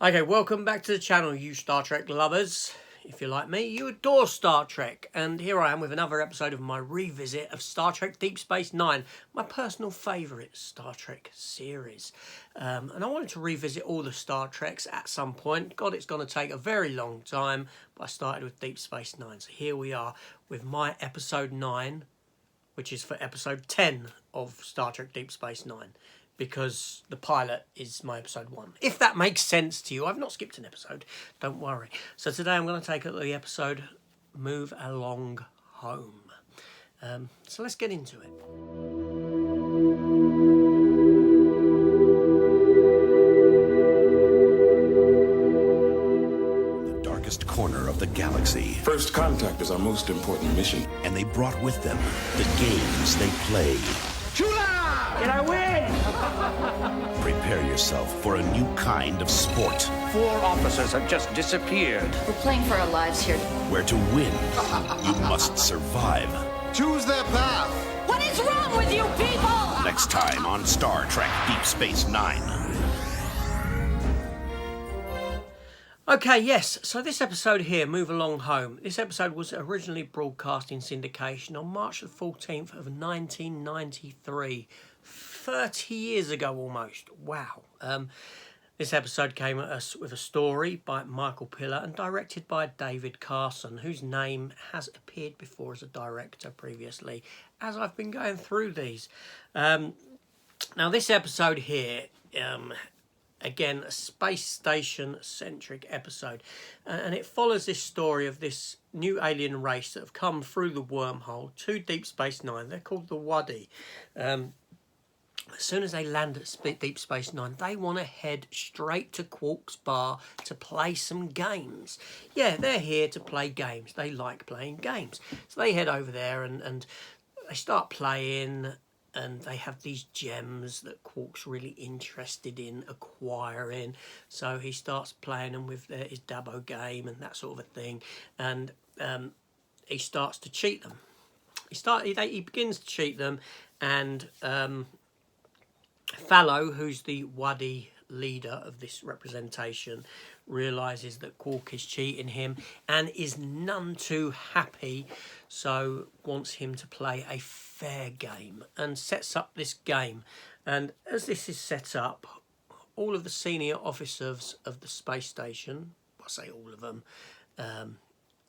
Okay, welcome back to the channel, you Star Trek lovers. If you're like me, you adore Star Trek. And here I am with another episode of my revisit of Star Trek Deep Space Nine, my personal favourite Star Trek series. And I wanted to revisit all the Star Treks at some point. God, it's going to take a very long time, but I started with Deep Space Nine. So here we are with my episode 9, which is for episode 10 of Star Trek Deep Space Nine. Because the pilot is my episode 1. If that makes sense to you, I've not skipped an episode, don't worry. So today I'm going to take the episode Move Along Home. So let's get into it. The darkest corner of the galaxy. First contact is our most important mission. And they brought with them the games they played. Did I win? Prepare yourself for a new kind of sport. 4 officers have just disappeared. We're playing for our lives here. Where to win, you must survive. Choose their path. What is wrong with you people? Next time on Star Trek Deep Space Nine. Okay, yes, so this episode here, Move Along Home, this episode was originally broadcast in syndication on March the 14th of 1993. 30 years ago almost. Wow. This episode came at us with a story by Michael Piller and directed by David Carson, whose name has appeared before as a director previously, as I've been going through these. Now, this episode here, again, a space station-centric episode, and it follows this story of this new alien race that have come through the wormhole to Deep Space Nine. They're called the Wadi. As soon as they land at Deep Space Nine, they want to head straight to Quark's bar to play some games. Yeah, they're here to play games. They like playing games. So they head over there and they start playing, and they have these gems that Quark's really interested in acquiring. So he starts playing them with his Dabo game and that sort of a thing. And he starts to cheat them. He begins to cheat them, and Fallow, who's the Wadi leader of this representation, realises that Quark is cheating him and is none too happy, so wants him to play a fair game and sets up this game. And as this is set up, all of the senior officers of the space station, I say all of them,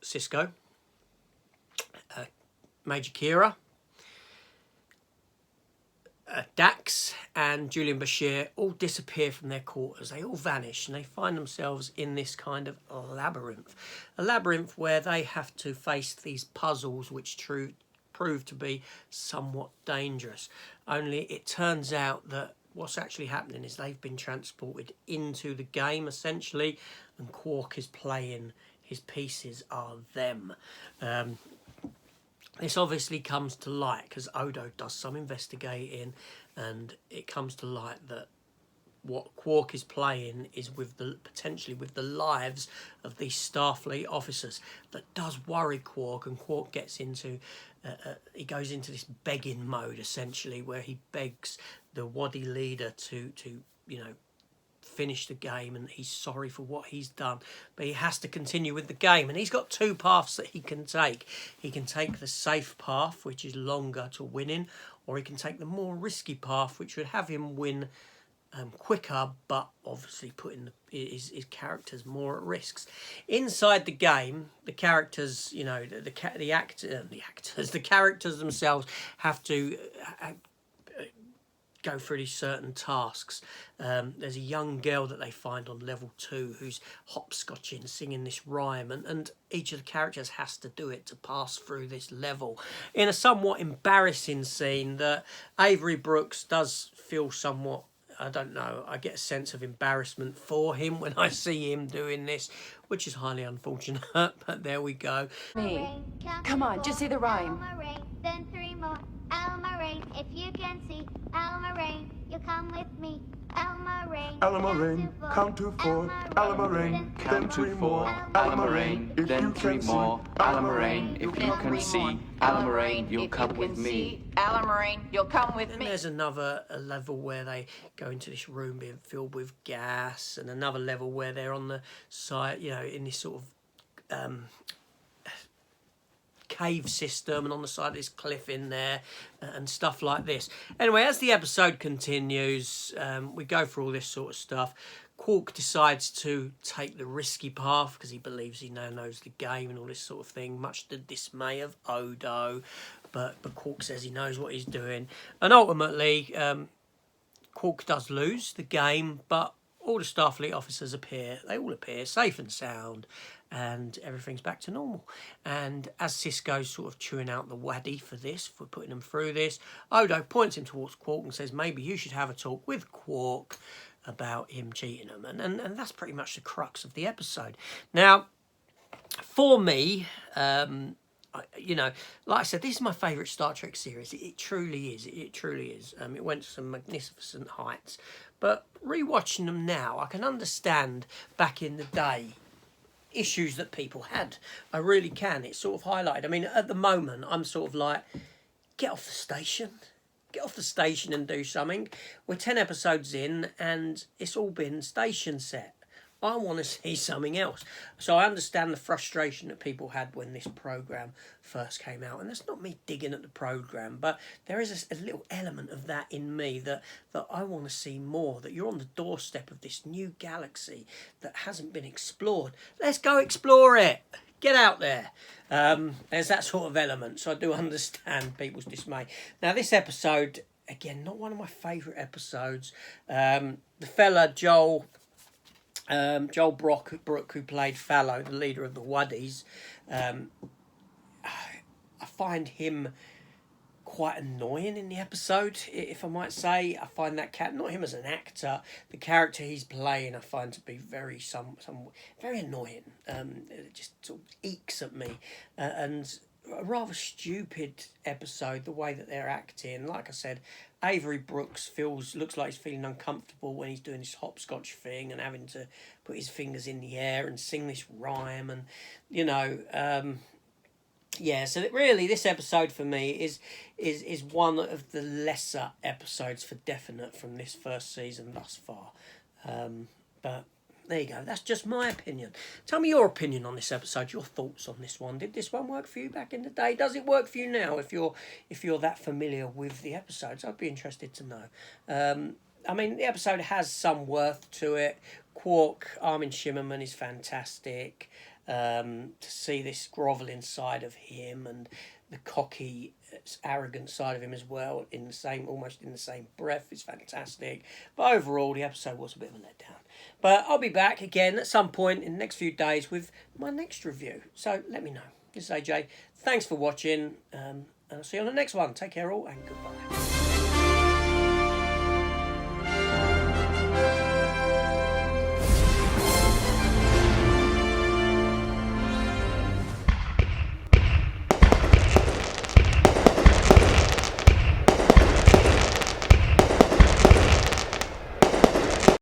Sisko, Major Kira, Dax and Julian Bashir all disappear from their quarters. They all vanish and they find themselves in this kind of labyrinth. A labyrinth where they have to face these puzzles which prove to be somewhat dangerous. Only it turns out that what's actually happening is they've been transported into the game essentially, and Quark is playing, his pieces are them. This obviously comes to light because Odo does some investigating, and it comes to light that what Quark is playing is potentially with the lives of these Starfleet officers. That does worry Quark, and Quark gets into he goes into this begging mode essentially, where he begs the Wadi leader to finish the game, and he's sorry for what he's done, but he has to continue with the game. And he's got 2 paths that he can take. He can take the safe path, which is longer to winning, or he can take the more risky path, which would have him win quicker, but obviously putting his characters more at risks. Inside the game, the characters, the characters themselves have to go through these certain tasks. There's a young girl that they find on level 2 who's hopscotching, singing this rhyme, and each of the characters has to do it to pass through this level. In a somewhat embarrassing scene that Avery Brooks does feel somewhat, I don't know, I get a sense of embarrassment for him when I see him doing this, which is highly unfortunate, but there we go. Me. Come on, just say the rhyme. Then 3 more. Alma Rain, if you can see Alma Rain, you'll come with me. Alma Rain, Alamarine, count to 4, Alamarine, Count to 4, Alamarine, then 3 more, Alamarine. If you can see Alamarine, you'll come with me. Alamarine, you'll come with And me. there's another level where they go into this room being filled with gas, and another level where they're on the side, you know, in this sort of cave system, and on the side of this cliff in there, and stuff like this. Anyway, as the episode continues, we go through all this sort of stuff. Quark decides to take the risky path because he believes he now knows the game and all this sort of thing, much to the dismay of Odo. But Quark says he knows what he's doing. And ultimately, Quark does lose the game, but all the Starfleet officers appear. They all appear safe and sound, and everything's back to normal. And as Sisko's sort of chewing out the waddy for this, for putting them through this, Odo points him towards Quark and says, maybe you should have a talk with Quark about him cheating him. And that's pretty much the crux of the episode. Now, for me, you know, like I said, this is my favourite Star Trek series. It truly is. It truly is. It went to some magnificent heights. But rewatching them now, I can understand back in the day issues that people had. I really can. It's sort of highlighted. I mean, at the moment, I'm sort of like, get off the station. Get off the station and do something. We're 10 episodes in and it's all been station set. I want to see something else. So I understand the frustration that people had when this programme first came out. And that's not me digging at the programme, but there is a little element of that in me that I want to see more, that you're on the doorstep of this new galaxy that hasn't been explored. Let's go explore it. Get out there. There's that sort of element. So I do understand people's dismay. Now, this episode, again, not one of my favourite episodes. The fella, Joel Brook, who played Fallow, the leader of the Waddies, I find him quite annoying in the episode, if I might say. I find that not him as an actor, the character he's playing, I find to be very very annoying. It just sort of eeks at me, and a rather stupid episode, the way that they're acting. Like I said, Avery Brooks looks like he's feeling uncomfortable when he's doing this hopscotch thing and having to put his fingers in the air and sing this rhyme, and you know, yeah. So really, this episode for me is one of the lesser episodes for definite from this first season thus far. But there you go. That's just my opinion. Tell me your opinion on this episode, your thoughts on this one. Did this one work for you back in the day? Does it work for you now if you're that familiar with the episodes? I'd be interested to know. I mean, the episode has some worth to it. Quark, Armin Shimmerman is fantastic. To see this grovelling side of him and the cocky, arrogant side of him as well, almost in the same breath, is fantastic. But overall, the episode was a bit of a letdown. But I'll be back again at some point in the next few days with my next review. So let me know. This is AJ. Thanks for watching, and I'll see you on the next one. Take care all, and goodbye.